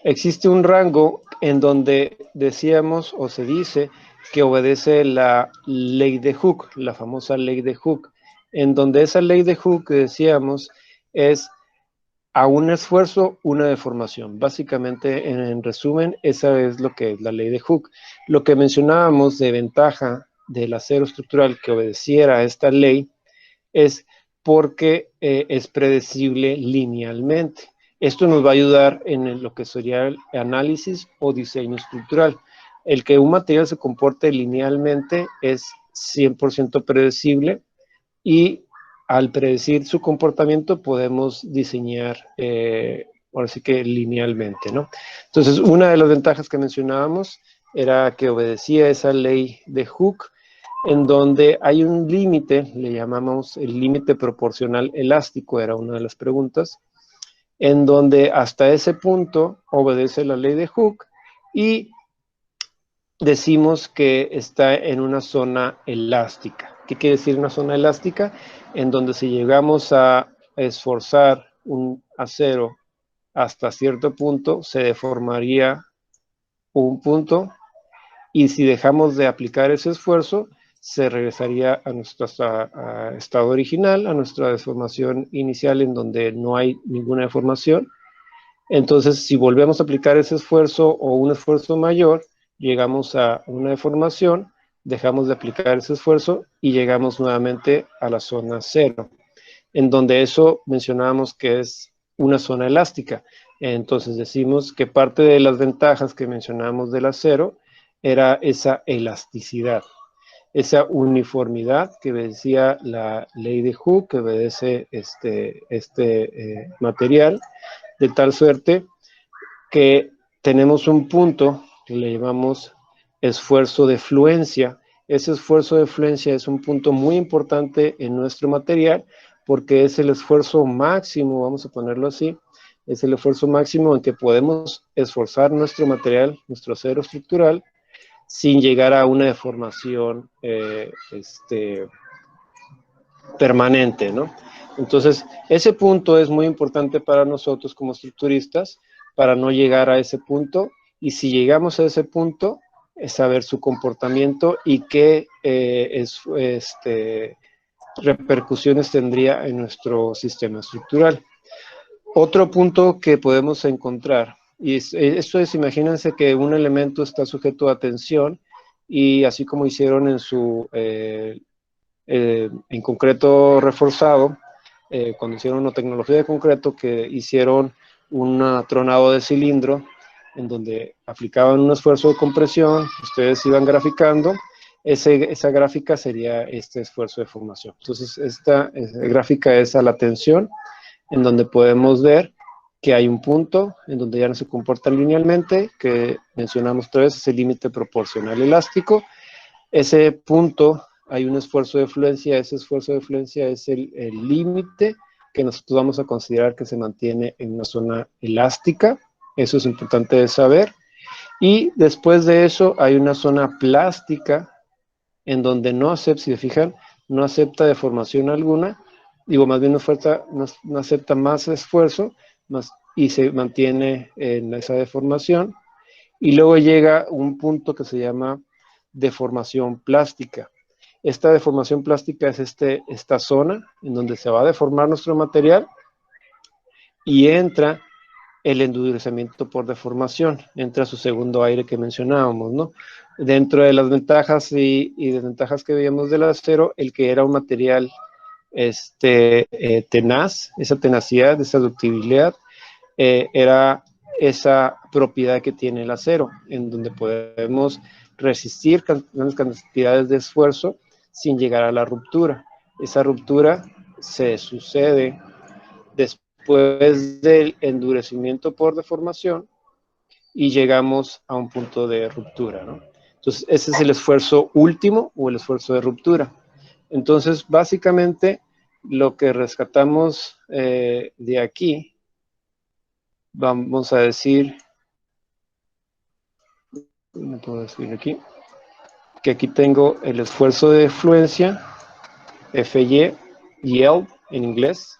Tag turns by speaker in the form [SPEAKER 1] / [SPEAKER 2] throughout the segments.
[SPEAKER 1] existe un rango en donde decíamos o se dice que obedece la ley de Hooke, la famosa ley de Hooke, en donde esa ley de Hooke, decíamos, es a un esfuerzo, una deformación. Básicamente, en resumen, esa es lo que es la ley de Hooke. Lo que mencionábamos de ventaja del acero estructural que obedeciera a esta ley es porque es predecible linealmente. Esto nos va a ayudar en lo que sería el análisis o diseño estructural. El que un material se comporte linealmente es 100% predecible y al predecir su comportamiento podemos diseñar, ahora sí que linealmente, ¿no? Entonces, una de las ventajas que mencionábamos era que obedecía esa ley de Hooke, en donde hay un límite, le llamamos el límite proporcional elástico, era una de las preguntas, en donde hasta ese punto obedece la ley de Hooke y decimos que está en una zona elástica. ¿Qué quiere decir una zona elástica? En donde si llegamos a esforzar un acero hasta cierto punto, se deformaría un punto, y si dejamos de aplicar ese esfuerzo, se regresaría a nuestro estado original, a nuestra deformación inicial en donde no hay ninguna deformación. Entonces, si volvemos a aplicar ese esfuerzo o un esfuerzo mayor, llegamos a una deformación, dejamos de aplicar ese esfuerzo y llegamos nuevamente a la zona cero, en donde eso mencionábamos que es una zona elástica. Entonces decimos que parte de las ventajas que mencionábamos del acero era esa elasticidad, esa uniformidad que decía la ley de Hooke, que obedece este material, de tal suerte que tenemos un punto que le llamamos esfuerzo de fluencia. Ese esfuerzo de fluencia es un punto muy importante en nuestro material porque es el esfuerzo máximo, vamos a ponerlo así, es el esfuerzo máximo en que podemos esforzar nuestro material, nuestro acero estructural, sin llegar a una deformación permanente, ¿no? Entonces, ese punto es muy importante para nosotros como estructuristas, para no llegar a ese punto, y si llegamos a ese punto, es saber su comportamiento y qué repercusiones tendría en nuestro sistema estructural. Otro punto que podemos encontrar, y esto es, imagínense que un elemento está sujeto a tensión, y así como hicieron en concreto reforzado, cuando hicieron una tecnología de concreto, que hicieron un tronado de cilindro, en donde aplicaban un esfuerzo de compresión, ustedes iban graficando, esa gráfica sería este esfuerzo de formación. Entonces, esta gráfica es a la tensión, en donde podemos ver que hay un punto en donde ya no se comportan linealmente, que mencionamos otra vez, es el límite proporcional elástico. Ese punto hay un esfuerzo de fluencia, ese esfuerzo de fluencia es el límite que nosotros vamos a considerar que se mantiene en una zona elástica. Eso es importante de saber. Y después de eso hay una zona plástica en donde no acepta, si se fijan, no acepta deformación alguna, digo, más bien no acepta más esfuerzo, y se mantiene en esa deformación. Y luego llega un punto que se llama deformación plástica. Esta deformación plástica es esta zona en donde se va a deformar nuestro material y entra el endurecimiento por deformación, entra su segundo aire que mencionábamos, ¿no? Dentro de las ventajas y desventajas que veíamos del acero, el que era un material tenaz, esa tenacidad, esa ductibilidad, era esa propiedad que tiene el acero, en donde podemos resistir grandes cantidades de esfuerzo sin llegar a la ruptura. Esa ruptura se sucede después del endurecimiento por deformación y llegamos a un punto de ruptura, ¿no? Entonces, ese es el esfuerzo último o el esfuerzo de ruptura. Entonces, básicamente, lo que rescatamos de aquí, vamos a decir, ¿cómo puedo decir aquí? Que aquí tengo el esfuerzo de fluencia, FY, yield en inglés,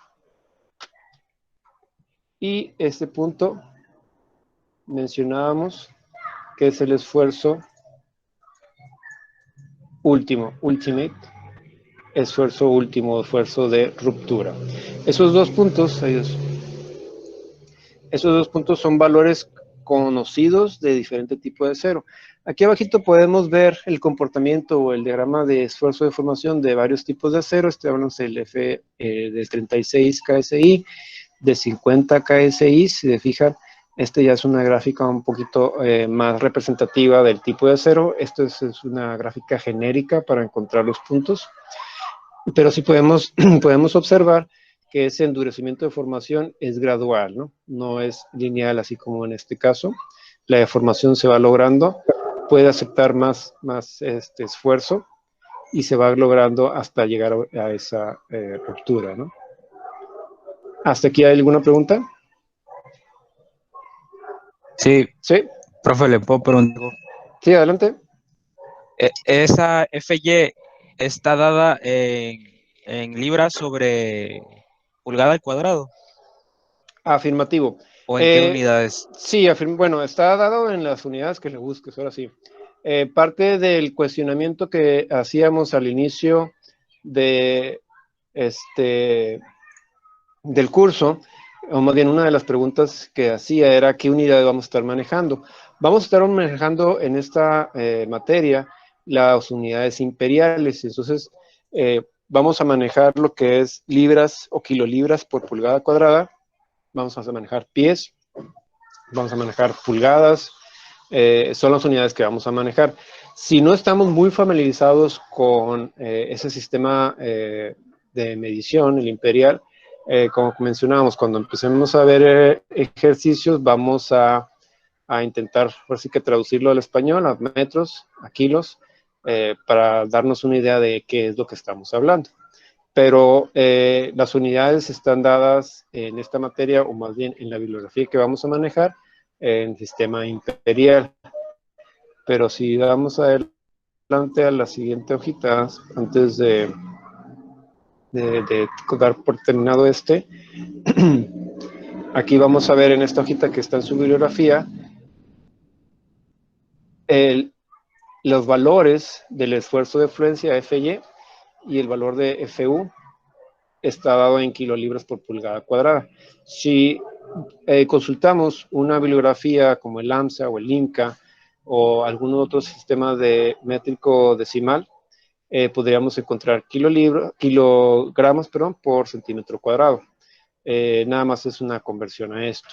[SPEAKER 1] y este punto mencionábamos que es el esfuerzo último, ultimate, esfuerzo último, esfuerzo de ruptura. Esos dos puntos, esos dos puntos son valores conocidos de diferente tipo de cero. Aquí abajito podemos ver el comportamiento o el diagrama de esfuerzo de formación de varios tipos de acero. Hablamos del F del 36 KSI, de 50 KSI, si se fijan, ya es una gráfica un poquito más representativa del tipo de acero. Esto es una gráfica genérica para encontrar los puntos. Pero sí podemos observar que ese endurecimiento de formación es gradual, ¿no? No es lineal, así como en este caso. La deformación se va logrando, puede aceptar más esfuerzo y se va logrando hasta llegar a esa ruptura, ¿no? ¿Hasta aquí hay alguna pregunta?
[SPEAKER 2] Sí,
[SPEAKER 1] Sí.
[SPEAKER 2] profe, le puedo preguntar.
[SPEAKER 1] Sí, adelante.
[SPEAKER 2] Esa FY está dada en libras sobre pulgada al cuadrado.
[SPEAKER 1] Afirmativo.
[SPEAKER 2] ¿O en qué unidades?
[SPEAKER 1] Sí, bueno, está dado en las unidades que le busques, ahora sí. Parte del cuestionamiento que hacíamos al inicio de del curso, o más bien una de las preguntas que hacía era ¿qué unidad vamos a estar manejando? Vamos a estar manejando en esta materia las unidades imperiales, entonces vamos a manejar lo que es libras o kilolibras por pulgada cuadrada, vamos a manejar pies, vamos a manejar pulgadas, son las unidades que vamos a manejar. Si no estamos muy familiarizados con ese sistema de medición, el imperial, como mencionábamos, cuando empecemos a ver ejercicios, vamos a intentar, así que traducirlo al español, a metros, a kilos, para darnos una idea de qué es lo que estamos hablando. Pero las unidades están dadas en esta materia, o más bien en la bibliografía que vamos a manejar, en sistema imperial. Pero si vamos adelante a la siguiente hojita, antes de dar por terminado aquí vamos a ver en esta hojita que está en su bibliografía, los valores del esfuerzo de fluencia FY y el valor de FU está dado en kilolibras por pulgada cuadrada. Si consultamos una bibliografía como el AMSA o el IMCA o algún otro sistema de métrico decimal, podríamos encontrar kilogramos por centímetro cuadrado. Nada más es una conversión a esto.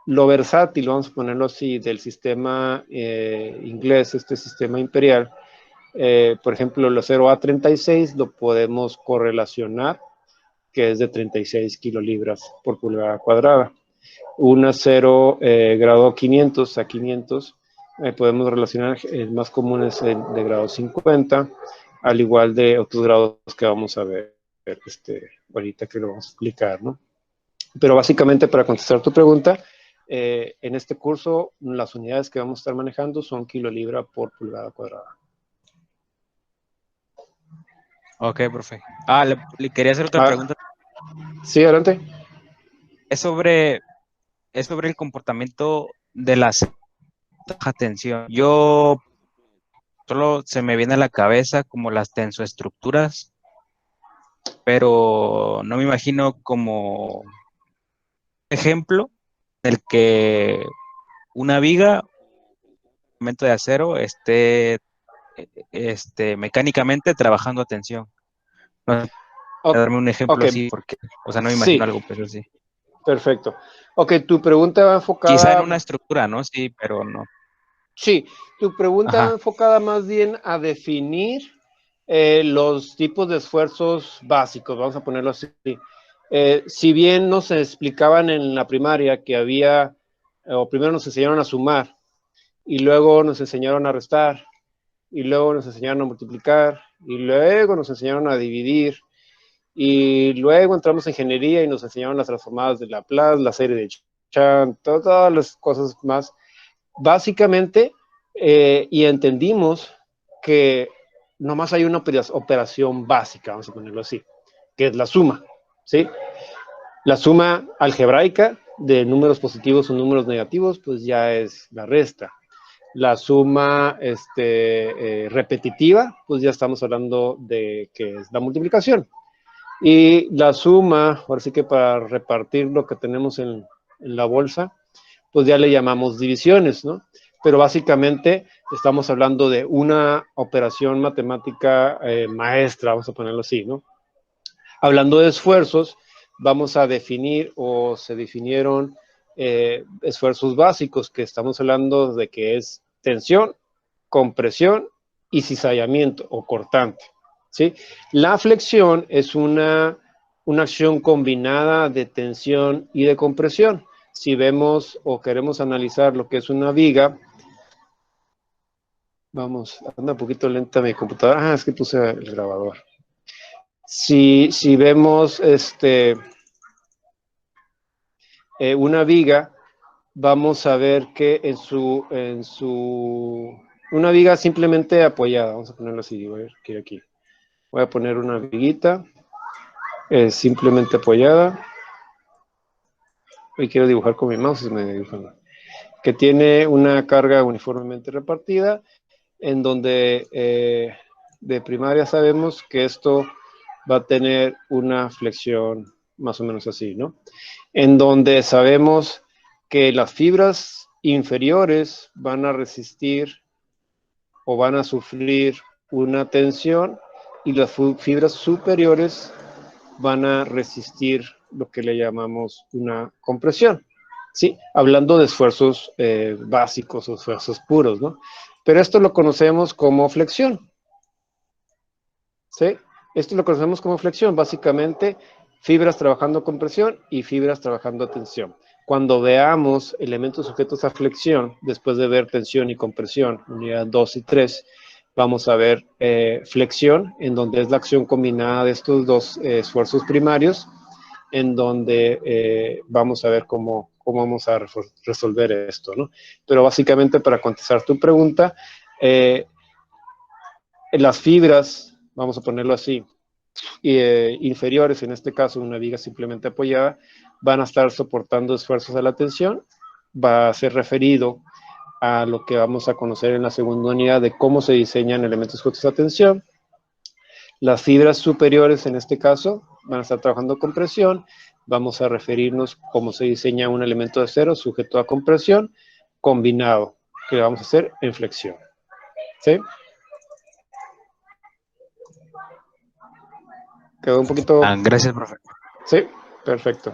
[SPEAKER 1] Lo versátil, vamos a ponerlo así, del sistema inglés, este sistema imperial, por ejemplo, el acero A36 lo podemos correlacionar, que es de 36 kilolibras por pulgada cuadrada. Un acero grado 500 a 500 podemos relacionar, el más común es el de grado 50, al igual de otros grados que vamos a ver ahorita que lo vamos a explicar, ¿no? Pero básicamente, para contestar tu pregunta, en este curso las unidades que vamos a estar manejando son kilolibra por pulgada cuadrada.
[SPEAKER 2] Ok, profe. Le quería hacer otra pregunta.
[SPEAKER 1] Sí, adelante.
[SPEAKER 2] Es sobre el comportamiento de las baja tensión. Yo solo se me viene a la cabeza como las tensoestructuras, pero no me imagino como ejemplo el que una viga, un elemento de acero, esté mecánicamente trabajando a tensión. No sé, darme un ejemplo así, porque, o sea, no me imagino algo, pero sí.
[SPEAKER 1] Perfecto. Ok, tu pregunta va
[SPEAKER 2] Quizá en
[SPEAKER 1] enfocada...
[SPEAKER 2] una estructura, ¿no? Sí, pero no.
[SPEAKER 1] Sí, tu pregunta va enfocada más bien a definir los tipos de esfuerzos básicos, vamos a ponerlo así. Si bien nos explicaban en la primaria que había, o primero nos enseñaron a sumar, y luego nos enseñaron a restar, y luego nos enseñaron a multiplicar, y luego nos enseñaron a dividir, y luego entramos en ingeniería y nos enseñaron las transformadas de Laplace, la serie de Chan, todas las cosas más. Básicamente, y entendimos que nomás hay una operación básica, vamos a ponerlo así, que es la suma, ¿sí? La suma algebraica de números positivos o números negativos, pues ya es la resta. La suma repetitiva, pues ya estamos hablando de que es la multiplicación. Y la suma, ahora sí que para repartir lo que tenemos en la bolsa, pues ya le llamamos divisiones, ¿no? Pero básicamente estamos hablando de una operación matemática maestra, vamos a ponerlo así, ¿no? Hablando de esfuerzos, vamos a definir o se definieron esfuerzos básicos, que estamos hablando de que es tensión, compresión y cizallamiento o cortante, ¿sí? La flexión es una acción combinada de tensión y de compresión. Si vemos o queremos analizar lo que es una viga, vamos, anda un poquito lenta mi computadora. Ah, es que puse el grabador. Si vemos una viga, vamos a ver que una viga simplemente apoyada, vamos a ponerlo así, voy a ver que aquí. Voy a poner una viguita, simplemente apoyada. Hoy quiero dibujar con mi mouse y me dibujan. Que tiene una carga uniformemente repartida, en donde de primaria sabemos que esto va a tener una flexión más o menos así, ¿no? En donde sabemos que las fibras inferiores van a resistir o van a sufrir una tensión y las fibras superiores van a resistir lo que le llamamos una compresión, ¿sí? Hablando de esfuerzos básicos o esfuerzos puros, ¿no? Pero esto lo conocemos como flexión, ¿sí? Esto lo conocemos como flexión, básicamente fibras trabajando con presión y fibras trabajando a tensión. Cuando veamos elementos sujetos a flexión, después de ver tensión y compresión, unidad 2 y 3, vamos a ver flexión, en donde es la acción combinada de estos dos esfuerzos primarios, en donde vamos a ver cómo vamos a resolver esto, ¿no? Pero básicamente, para contestar tu pregunta, las fibras, vamos a ponerlo así, inferiores, en este caso una viga simplemente apoyada, van a estar soportando esfuerzos a la tensión, va a ser referido a lo que vamos a conocer en la segunda unidad de cómo se diseñan elementos sujetos a tensión. Las fibras superiores, en este caso, van a estar trabajando con presión. Vamos a referirnos cómo se diseña un elemento de acero sujeto a compresión combinado, que vamos a hacer en flexión. ¿Sí? ¿Quedó un poquito?
[SPEAKER 2] Gracias, profe.
[SPEAKER 1] Sí, perfecto.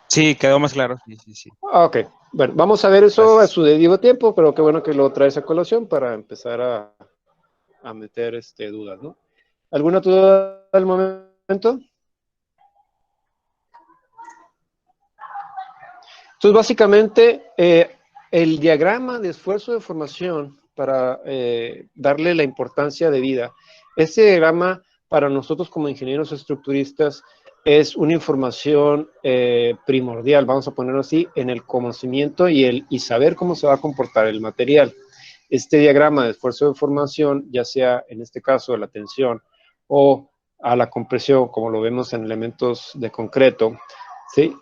[SPEAKER 2] Sí, quedó más claro. Sí, sí, sí.
[SPEAKER 1] Ok, bueno, vamos a ver eso a
[SPEAKER 2] Gracias.
[SPEAKER 1] su debido tiempo, pero qué bueno que lo traes a colación para empezar a meter dudas, ¿no? ¿Alguna duda al momento? Entonces, básicamente, el diagrama de esfuerzo de formación para darle la importancia de vida, este diagrama para nosotros como ingenieros estructuristas es una información primordial, vamos a ponerlo así, en el conocimiento y saber cómo se va a comportar el material. Este diagrama de esfuerzo de formación, ya sea en este caso a la tensión o a la compresión, como lo vemos en elementos de concreto, ¿sí?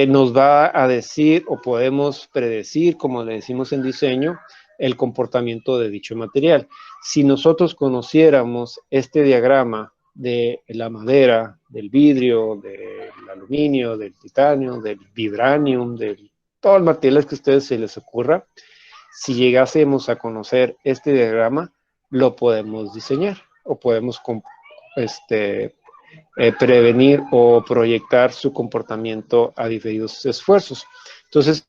[SPEAKER 1] Nos va a decir o podemos predecir, como le decimos en diseño, el comportamiento de dicho material. Si nosotros conociéramos este diagrama de la madera, del vidrio, del aluminio, del titanio, del vibranium, de todos los materiales que a ustedes se les ocurra, si llegásemos a conocer este diagrama, lo podemos diseñar o podemos prevenir o proyectar su comportamiento a diferidos esfuerzos. Entonces,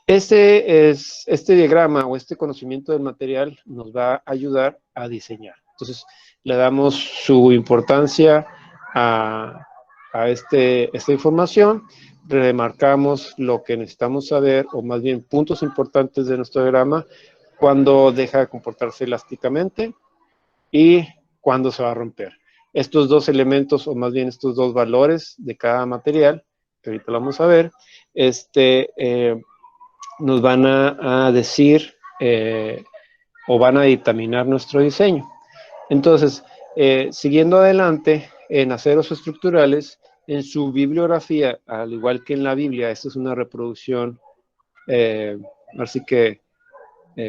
[SPEAKER 1] este diagrama o este conocimiento del material nos va a ayudar a diseñar. Entonces, le damos su importancia a esta información, remarcamos lo que necesitamos saber, o más bien puntos importantes de nuestro diagrama, cuando deja de comportarse elásticamente y cuándo se va a romper. Estos dos elementos, o más bien estos dos valores de cada material, que ahorita lo vamos a ver, nos van a decir o van a dictaminar nuestro diseño. Entonces, siguiendo adelante, en aceros estructurales, en su bibliografía, al igual que en la Biblia, esta es una reproducción, así que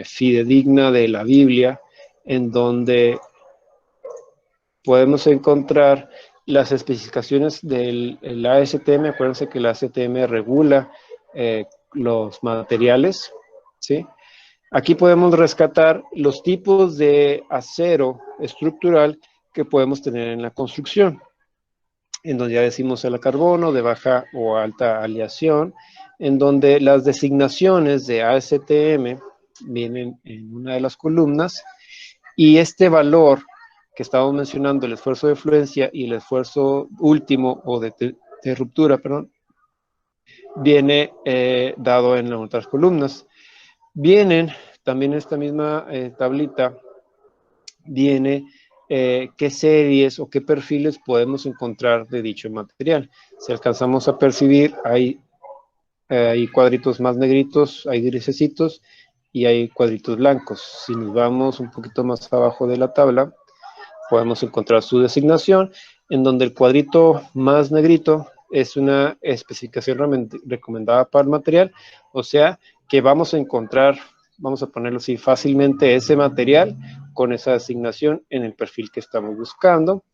[SPEAKER 1] fidedigna de la Biblia, en donde podemos encontrar las especificaciones del ASTM. Acuérdense que el ASTM regula los materiales, ¿sí? Aquí podemos rescatar los tipos de acero estructural que podemos tener en la construcción, en donde ya decimos el carbono de baja o alta aleación, en donde las designaciones de ASTM vienen en una de las columnas, y este valor que estamos mencionando, el esfuerzo de fluencia y el esfuerzo último o de ruptura, perdón, viene dado en las otras columnas. Vienen también en esta misma tablita, viene qué series o qué perfiles podemos encontrar de dicho material. Si alcanzamos a percibir, hay cuadritos más negritos, hay grisecitos y hay cuadritos blancos. Si nos vamos un poquito más abajo de la tabla, podemos encontrar su designación, en donde el cuadrito más negrito es una especificación recomendada para el material, o sea, que vamos a encontrar, vamos a ponerlo así, fácilmente ese material con esa designación en el perfil que estamos buscando.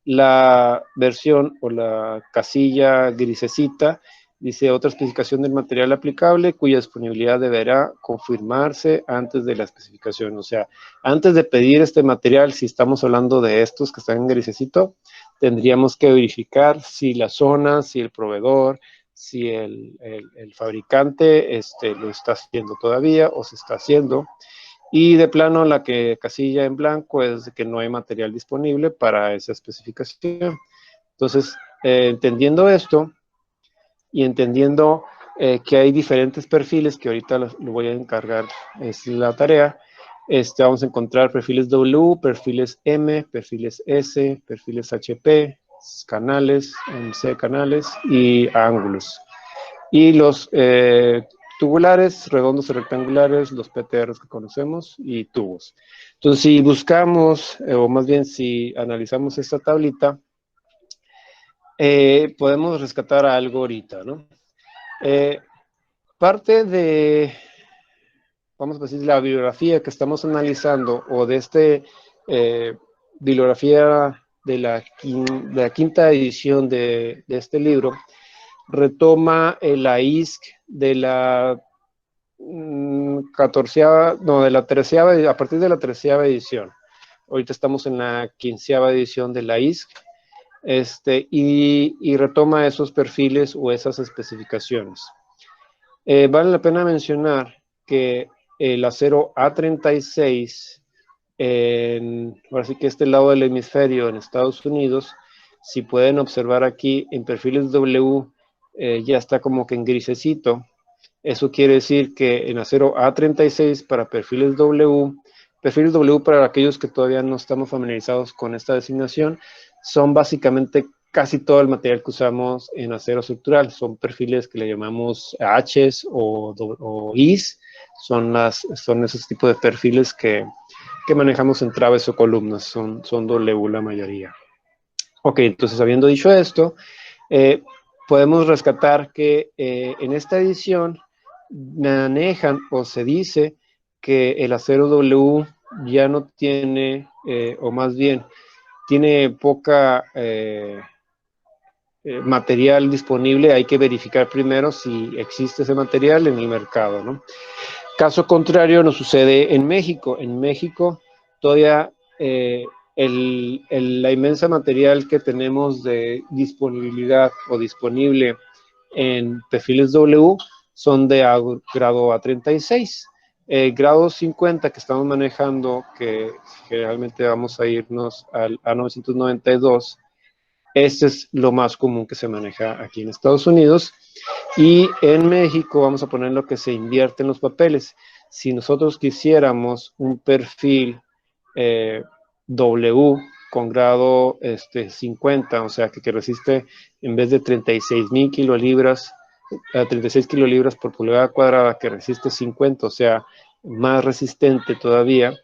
[SPEAKER 1] La versión o la casilla grisecita dice otra especificación del material aplicable cuya disponibilidad deberá confirmarse antes de la especificación. O sea, antes de pedir este material, si estamos hablando de estos que están en grisecito, tendríamos que verificar si la zona, si el proveedor, si el fabricante lo está haciendo todavía o se está haciendo. Y de plano, la casilla en blanco es que no hay material disponible para esa especificación. Entonces, entendiendo esto y entendiendo que hay diferentes perfiles, que ahorita lo voy a encargar, es la tarea, vamos a encontrar perfiles W, perfiles M, perfiles S, perfiles HP, canales, MC canales y ángulos. Y los tubulares, redondos y rectangulares, los PTRs que conocemos, y tubos. Entonces, si buscamos, o más bien si analizamos esta tablita, podemos rescatar algo ahorita, ¿no? Parte de, vamos a decir, la bibliografía que estamos analizando, o de bibliografía de la quinta edición de este libro, retoma la ISC de la de la treceava, a partir de la 13ª edición. Ahorita estamos en la 15ª edición de la ISC, y retoma esos perfiles o esas especificaciones. Vale la pena mencionar que el acero A36, ahora sí que este lado del hemisferio en Estados Unidos, si pueden observar aquí en perfiles W, ya está como que en grisecito. Eso quiere decir que en acero A36 para perfiles W para aquellos que todavía no estamos familiarizados con esta designación, son básicamente casi todo el material que usamos en acero estructural. Son perfiles que le llamamos H's o I's, son esos tipos de perfiles que manejamos en traves o columnas, son W la mayoría. Ok, entonces habiendo dicho esto, podemos rescatar que en esta edición manejan o se dice que el acero W ya no tiene, o más bien, tiene poca material disponible. Hay que verificar primero si existe ese material en el mercado, ¿no? Caso contrario nos sucede en México. En México todavía la inmensa material que tenemos de disponibilidad o disponible en perfiles W son de grado A36. Grado 50 que estamos manejando, que generalmente vamos a irnos al A992, este es lo más común que se maneja aquí en Estados Unidos. Y en México vamos a poner lo que se invierte en los papeles. Si nosotros quisiéramos un perfil W con grado 50, o sea, que resiste en vez de 36,000 kilolibras, 36 kilolibras por pulgada cuadrada, que resiste 50, o sea, más resistente todavía,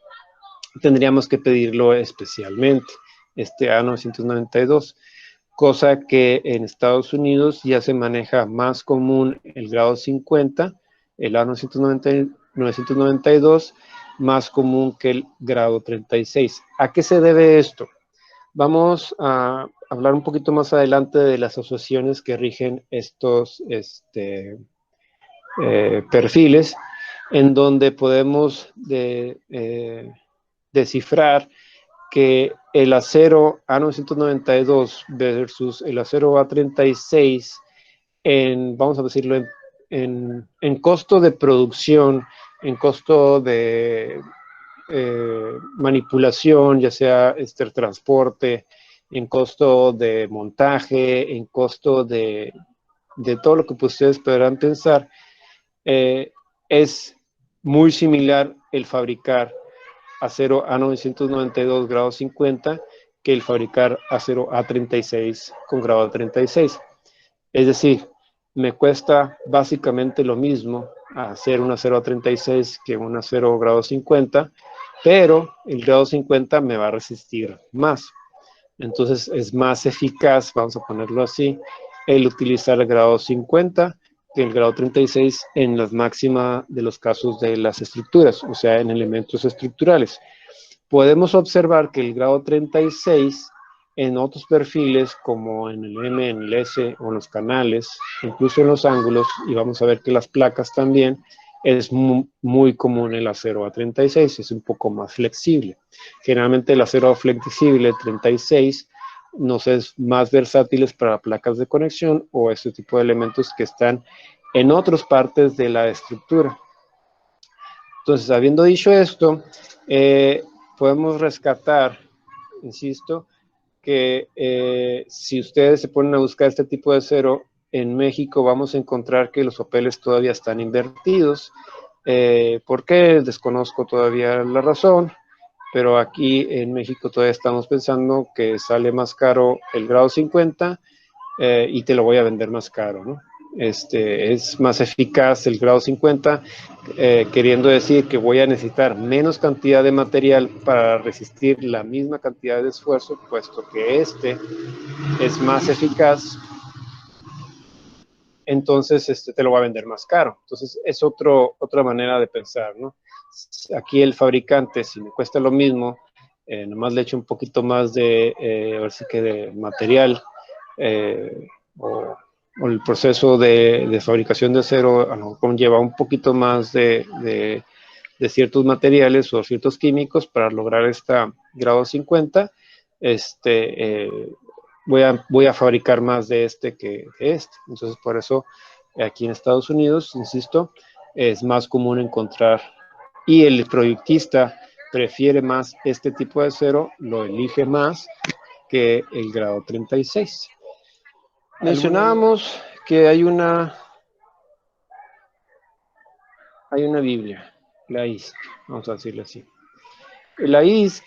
[SPEAKER 1] tendríamos que pedirlo especialmente, A992. cosa que en Estados Unidos ya se maneja más común el grado 50, el A992, más común que el grado 36. ¿A qué se debe esto? Vamos a hablar un poquito más adelante de las asociaciones que rigen estos perfiles, en donde podemos descifrar que el acero A992 versus el acero A36, vamos a decirlo, en costo de producción, en costo de manipulación, ya sea transporte, en costo de montaje, en costo de todo lo que ustedes podrán pensar, es muy similar el fabricar acero A992 grado 50 que el fabricar acero A36 con grado 36. Es decir, me cuesta básicamente lo mismo hacer un acero A36 que un acero grado 50, pero el grado 50 me va a resistir más. Entonces es más eficaz, vamos a ponerlo así, el utilizar el grado 50 que el grado 36 en las máximas de los casos de las estructuras, o sea, en elementos estructurales. Podemos observar que el grado 36 en otros perfiles, como en el M, en el S o en los canales, incluso en los ángulos, y vamos a ver que las placas también, es muy común el acero A36, es un poco más flexible. Generalmente el acero flexible 36 nos es más versátiles para placas de conexión o este tipo de elementos que están en otras partes de la estructura. Entonces, habiendo dicho esto, podemos rescatar, insisto, que si ustedes se ponen a buscar este tipo de acero, en México vamos a encontrar que los papeles todavía están invertidos. ¿Por qué? Desconozco todavía la razón, pero aquí en México todavía estamos pensando que sale más caro el grado 50 y te lo voy a vender más caro, ¿no? Es más eficaz el grado 50, queriendo decir que voy a necesitar menos cantidad de material para resistir la misma cantidad de esfuerzo, puesto que es más eficaz, entonces te lo va a vender más caro. Entonces es otra manera de pensar, ¿no? Aquí el fabricante, si me cuesta lo mismo, nomás le echo un poquito más ahora sí que de material, o el proceso de fabricación de acero a lo mejor lleva un poquito más de ciertos materiales o ciertos químicos para lograr este grado 50, voy a fabricar más de que este. Entonces, por eso, aquí en Estados Unidos, insisto, es más común encontrar, y el proyectista prefiere más este tipo de acero, lo elige más que el grado 36. Mencionábamos que hay una Biblia, la ISC, vamos a decirlo así. La ISC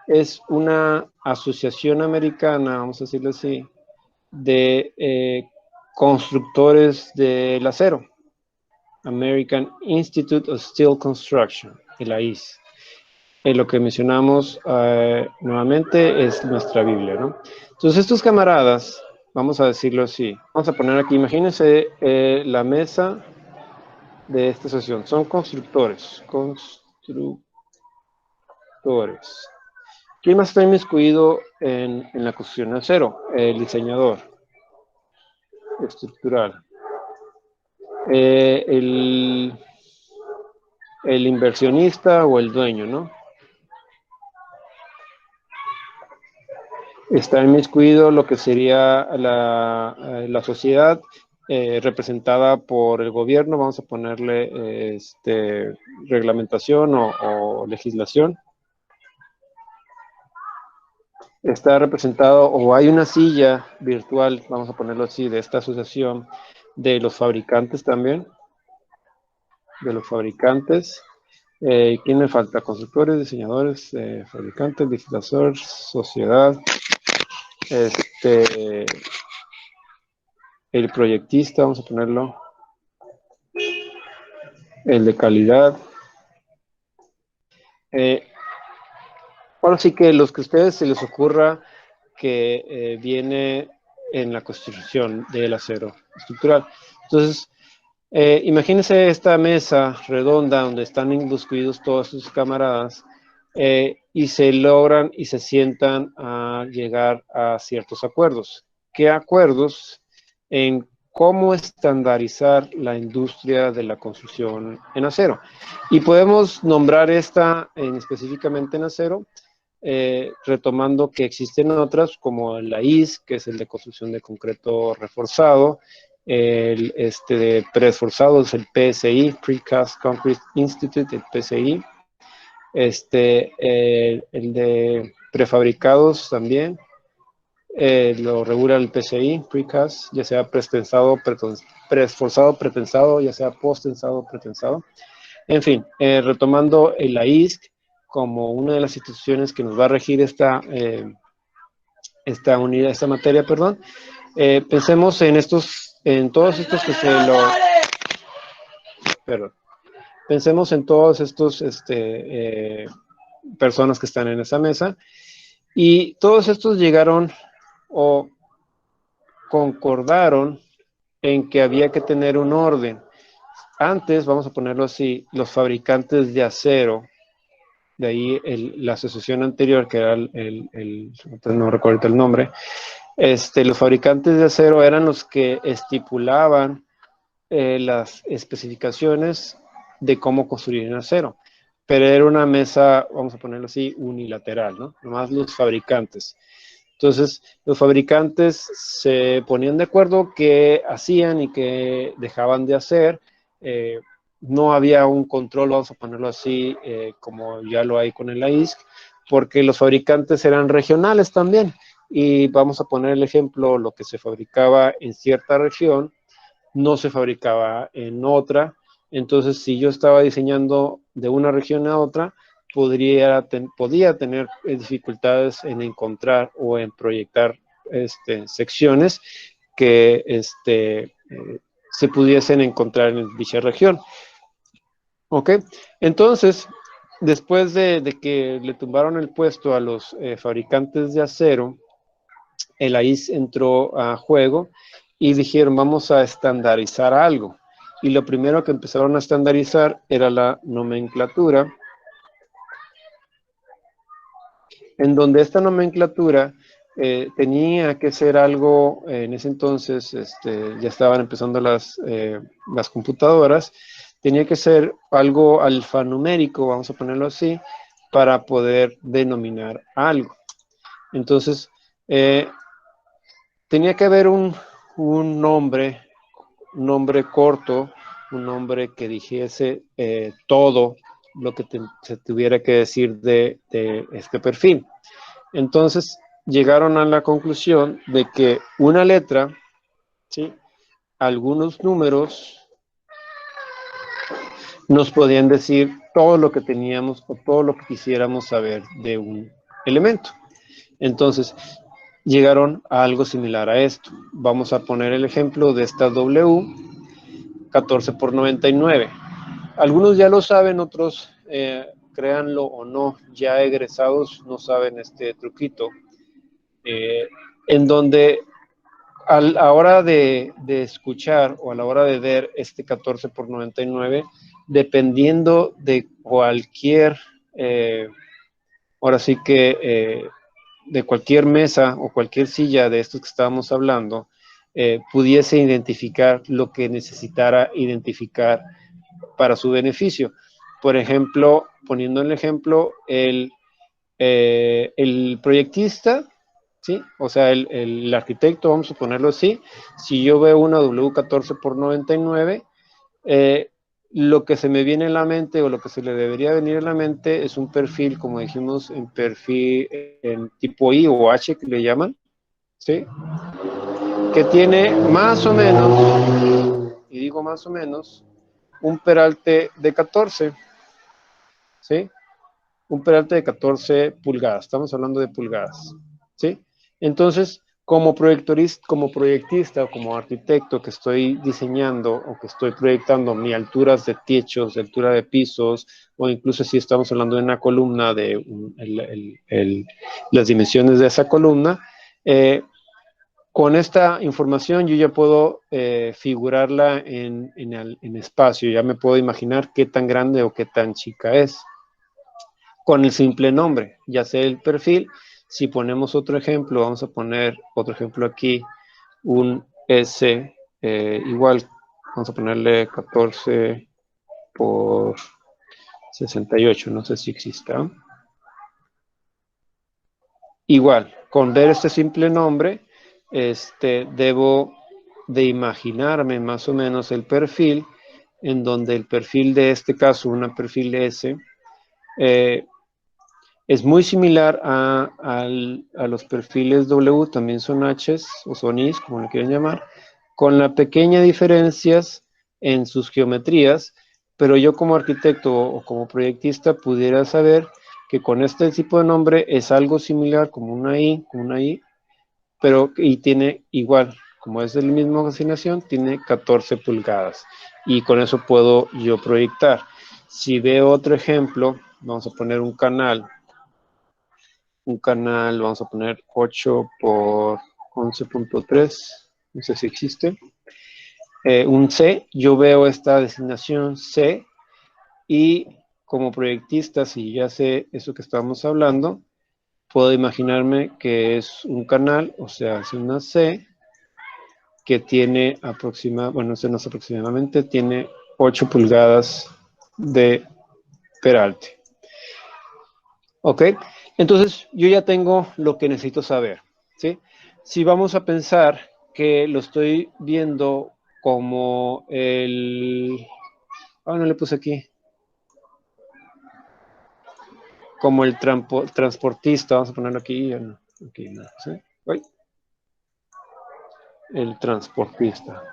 [SPEAKER 1] es una asociación americana, vamos a decirlo así, de constructores del acero. American Institute of Steel Construction, la ISC. Lo que mencionamos nuevamente es nuestra Biblia, ¿no? Entonces estos camaradas, vamos a decirlo así, vamos a poner aquí, imagínense la mesa de esta sesión, son constructores. ¿Quién más está inmiscuido en la construcción de acero? El diseñador estructural. El inversionista o el dueño, ¿no? Está inmiscuido lo que sería la sociedad representada por el gobierno, vamos a ponerle reglamentación o legislación. Está representado, o hay una silla virtual, vamos a ponerlo así, de esta asociación de los fabricantes también, de los fabricantes. ¿Quién me falta? Constructores, diseñadores, fabricantes, legislador, sociedad, el proyectista, vamos a ponerlo, el de calidad. Ahora sí que los que a ustedes se les ocurra que viene en la construcción del acero estructural. Entonces, imagínense esta mesa redonda donde están incluidos todos sus camaradas y se logran y se sientan a llegar a ciertos acuerdos. ¿Qué acuerdos? En cómo estandarizar la industria de la construcción en acero. Y podemos nombrar esta específicamente en acero, retomando que existen otras como la IS, que es el de construcción de concreto reforzado, el de preesforzado es el PSI, Precast Concrete Institute, el PSI, el de prefabricados también, lo regula el PCI, Precast, ya sea preesforzado, pretensado, ya sea posttensado, pretensado. En fin, retomando la ISC como una de las instituciones que nos va a regir esta unidad, esta materia, perdón, pensemos en todos estos que se lo... Perdón. Pensemos en todos estos personas que están en esa mesa y todos estos llegaron o concordaron en que había que tener un orden. Antes, vamos a ponerlo así, los fabricantes de acero, de ahí la asociación anterior, que era no recuerdo el nombre, los fabricantes de acero eran los que estipulaban las especificaciones de cómo construir en acero. Pero era una mesa, vamos a ponerlo así, unilateral, ¿no? Nomás los fabricantes. Entonces, los fabricantes se ponían de acuerdo qué hacían y qué dejaban de hacer. No había un control, vamos a ponerlo así, como ya lo hay con el AISC, porque los fabricantes eran regionales también. Y vamos a poner el ejemplo, lo que se fabricaba en cierta región, no se fabricaba en otra. Entonces, si yo estaba diseñando de una región a otra, podía tener dificultades en encontrar o en proyectar secciones que se pudiesen encontrar en dicha región. ¿Ok? Entonces, después de que le tumbaron el puesto a los fabricantes de acero, el AIS entró a juego y dijeron, vamos a estandarizar algo. Y lo primero que empezaron a estandarizar era la nomenclatura, en donde esta nomenclatura tenía que ser algo, en ese entonces ya estaban empezando las computadoras, tenía que ser algo alfanumérico, vamos a ponerlo así, para poder denominar algo. Entonces, tenía que haber un nombre corto, un nombre que dijese todo lo que se tuviera que decir de este perfil. Entonces, llegaron a la conclusión de que una letra, ¿sí?, algunos números, nos podían decir todo lo que teníamos o todo lo que quisiéramos saber de un elemento. Entonces, llegaron a algo similar a esto. Vamos a poner el ejemplo de esta W, 14 por 99. Algunos ya lo saben, otros, créanlo o no, ya egresados no saben este truquito, en donde a la hora de escuchar o a la hora de ver este 14 por 99, dependiendo de cualquier, ahora sí que de cualquier mesa o cualquier silla de estos que estábamos hablando, pudiese identificar lo que necesitara identificar para su beneficio. Por ejemplo, poniendo el ejemplo, el proyectista, ¿sí? O sea, el arquitecto, vamos a ponerlo así, si yo veo una W14 por 99, lo que se me viene en la mente o lo que se le debería venir en la mente es un perfil, como dijimos, en perfil en tipo I o H que le llaman, ¿sí? Que tiene más o menos, y digo más o menos, un peralte de 14, ¿sí? Un peralte de 14 pulgadas, estamos hablando de pulgadas, ¿sí? Entonces, como proyectista o como arquitecto que estoy diseñando o que estoy proyectando mi alturas de techos, de altura de pisos, o incluso si estamos hablando de una columna, de las dimensiones de esa columna, Con esta información yo ya puedo figurarla en espacio, ya me puedo imaginar qué tan grande o qué tan chica es. Con el simple nombre, ya sé el perfil. Si ponemos otro ejemplo, vamos a poner otro ejemplo aquí, un S igual, vamos a ponerle 14 por 68, no sé si exista. Igual, con ver este simple nombre, debo de imaginarme más o menos el perfil, en donde el perfil de este caso, una perfil S, es muy similar a los perfiles W, también son Hs o son Is, como le quieran llamar, con la pequeña diferencias en sus geometrías, pero yo como arquitecto o como proyectista pudiera saber que con este tipo de nombre es algo similar como una I, pero y tiene igual, como es del mismo asignación, tiene 14 pulgadas. Y con eso puedo yo proyectar. Si veo otro ejemplo, vamos a poner un canal, vamos a poner 8 por 11.3, no sé si existe. Un C, yo veo esta designación C y como proyectista, si ya sé eso que estamos hablando, puedo imaginarme que es un canal, o sea, es una C que tiene aproximadamente tiene 8 pulgadas de peralte. ¿Ok? Entonces, yo ya tengo lo que necesito saber, ¿sí? Si vamos a pensar que lo estoy viendo como no le puse aquí. Como el transportista, vamos a ponerlo aquí. Aquí no, ¿sí? El transportista.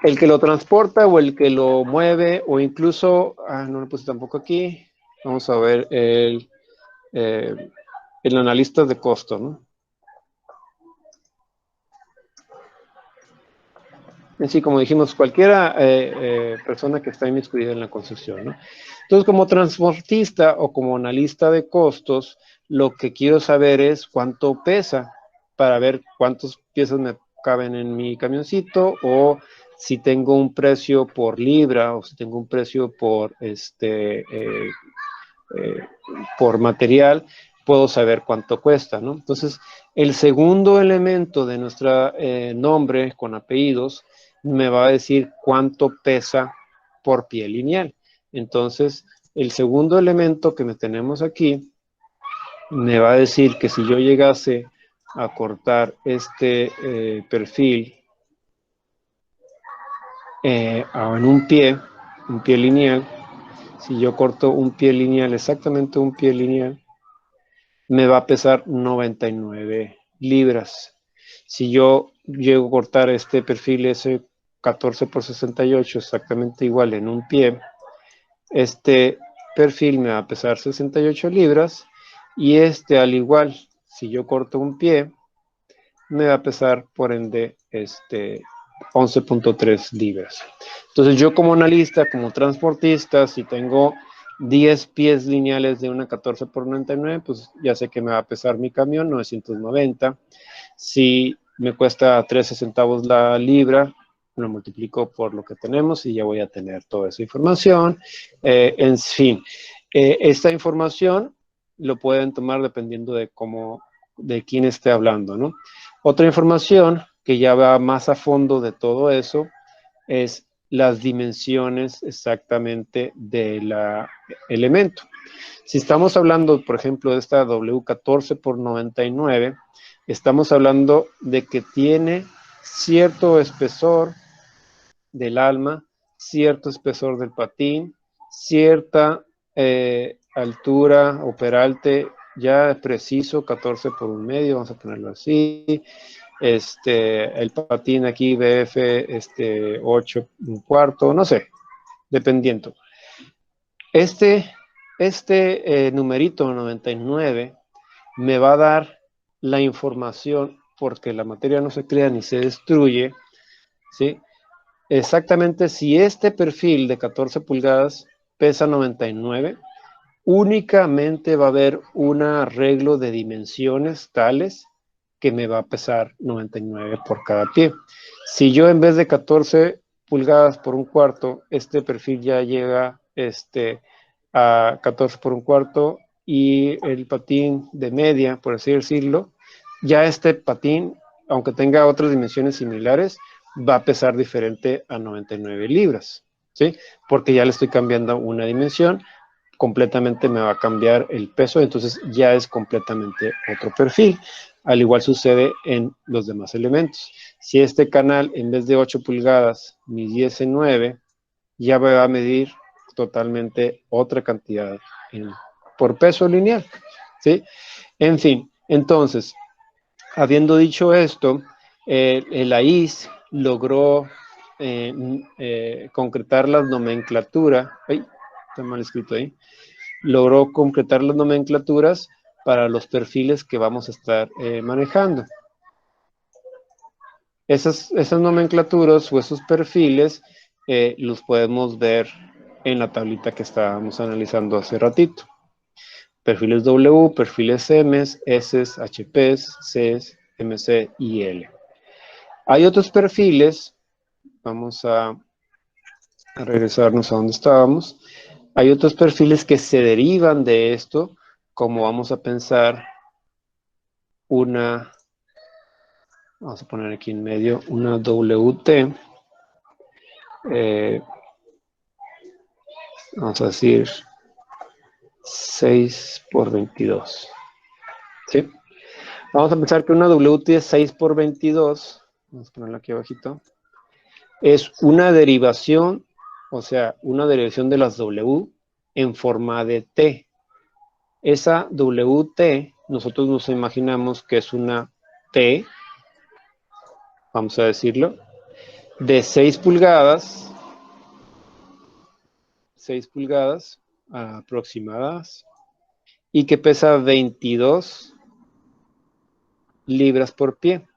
[SPEAKER 1] El que lo transporta o el que lo mueve o incluso, no lo puse tampoco aquí. Vamos a ver el analista de costo, ¿no? En sí, como dijimos, cualquiera persona que está inmiscuida en la construcción, ¿no? Entonces, como transportista o como analista de costos, lo que quiero saber es cuánto pesa para ver cuántas piezas me caben en mi camioncito o si tengo un precio por libra o si tengo un precio por material, puedo saber cuánto cuesta, ¿no? Entonces, el segundo elemento de nuestro nombre con apellidos me va a decir cuánto pesa por pie lineal. Entonces, el segundo elemento que tenemos aquí me va a decir que si yo llegase a cortar este perfil en un pie lineal, si yo corto un pie lineal, exactamente un pie lineal, me va a pesar 99 libras. Si yo llego a cortar este perfil ese 14 por 68, exactamente igual en un pie, este perfil me va a pesar 68 libras y al igual, si yo corto un pie, me va a pesar por ende 11.3 libras. Entonces yo como analista, como transportista, si tengo 10 pies lineales de una 14 por 99, pues ya sé que me va a pesar mi camión 990. Si me cuesta 13 centavos la libra, lo multiplico por lo que tenemos y ya voy a tener toda esa información. En fin, esta información lo pueden tomar dependiendo de quién esté hablando, ¿no? Otra información que ya va más a fondo de todo eso es las dimensiones exactamente del elemento. Si estamos hablando, por ejemplo, de esta W14 por 99, estamos hablando de que tiene cierto espesor del alma, cierto espesor del patín, cierta altura o peralte ya preciso, 14 por un medio, vamos a ponerlo así. El patín aquí BF 8 un cuarto, no sé, dependiendo. Numerito 99 me va a dar la información porque la materia no se crea ni se destruye, ¿sí? Exactamente si este perfil de 14 pulgadas pesa 99, únicamente va a haber un arreglo de dimensiones tales que me va a pesar 99 por cada pie. Si yo en vez de 14 pulgadas por un cuarto, este perfil ya llega a 14 por un cuarto y el patín de media, por así decirlo, ya este patín, aunque tenga otras dimensiones similares, va a pesar diferente a 99 libras, ¿sí? Porque ya le estoy cambiando una dimensión, completamente me va a cambiar el peso, entonces ya es completamente otro perfil. Al igual sucede en los demás elementos. Si este canal en vez de 8 pulgadas midiese 9, ya va a medir totalmente otra cantidad por peso lineal, ¿sí? En fin, entonces, habiendo dicho esto, el AIS logró concretar la nomenclatura, ¡ay! Está mal escrito ahí, logró concretar las nomenclaturas para los perfiles que vamos a estar manejando. Esas nomenclaturas o esos perfiles los podemos ver en la tablita que estábamos analizando hace ratito. Perfiles W, perfiles M, S, HP, C, MC y L. Hay otros perfiles, vamos a regresarnos a donde estábamos. Hay otros perfiles que se derivan de esto, como vamos a pensar vamos a poner aquí en medio, una WT, vamos a decir 6 por 22, ¿sí? Vamos a pensar que una WT 6 por 22, vamos a ponerla aquí abajito, es una derivación, o sea, una derivación de las W en forma de T. Esa WT, nosotros nos imaginamos que es una T, vamos a decirlo, de 6 pulgadas aproximadas, y que pesa 22 libras por pie.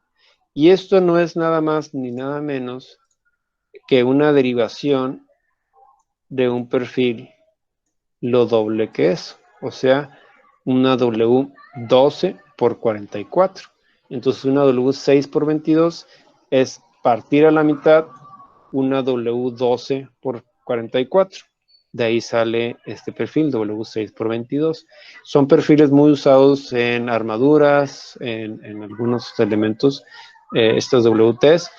[SPEAKER 1] Y esto no es nada más ni nada menos que una derivación de un perfil lo doble que eso, o sea, una W12 por 44. Entonces una W6 por 22 es partir a la mitad una W12 por 44. De ahí sale este perfil W6 por 22. Son perfiles muy usados en armaduras, en algunos elementos, estas WTs,